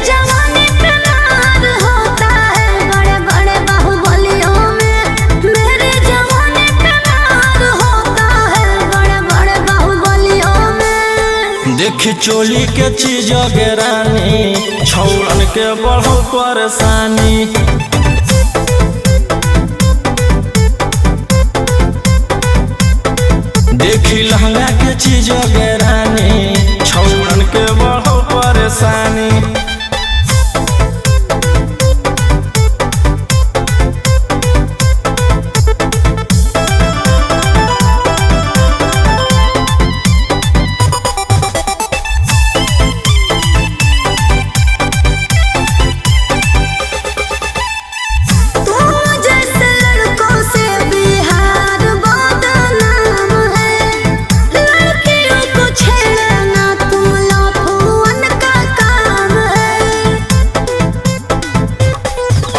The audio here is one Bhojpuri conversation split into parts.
जवानी पे मार होता है बड़े बड़े बाहुबलियों में। मेरे जवानी पे मार होता है बड़े बड़े बाहुबलियों में। देखी चोली के चीज गिरानी छौड़न के बढ़ो परेशानी। देखी लहंगा के चीज गिरानी छौड़न के बढ़ो परेशानी।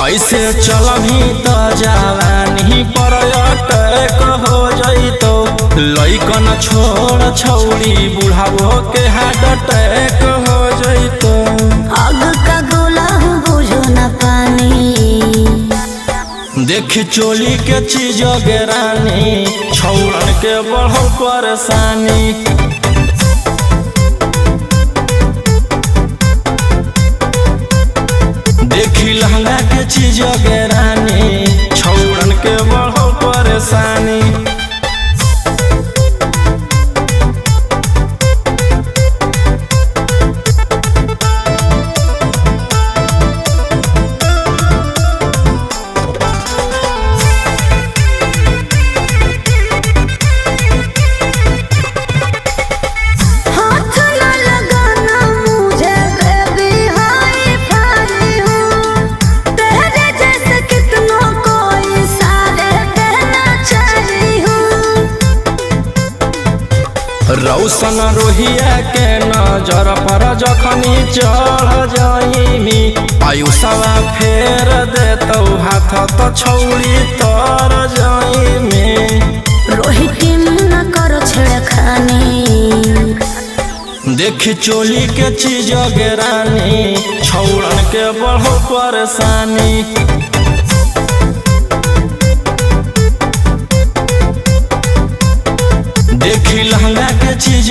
ऐसे चलही तो जवानी पर अटैक हो जइतो। लइकन छोड़ छौड़ी बुढ़ावो के हार्ट अटैक हो जइतो। आग का गोला बुझो न पानी। देखी चोली के चीज गिरानी छौड़न के बढ़ो परेशानी। देखी लहंगा के चीज गिरानी छौड़न के बढ़ो परेशानी। रौशन रोहिया के नजर पर जखनी चढ़ जाइमी। आयुषवा फेर देतौ हाथ तो छौड़ी तर जाइमी। रोहित न करो छेड़खानी। देखी चोली के चीज गिरानी छौड़न के बढ़ो परेशानी। देखी लहंगा के चीज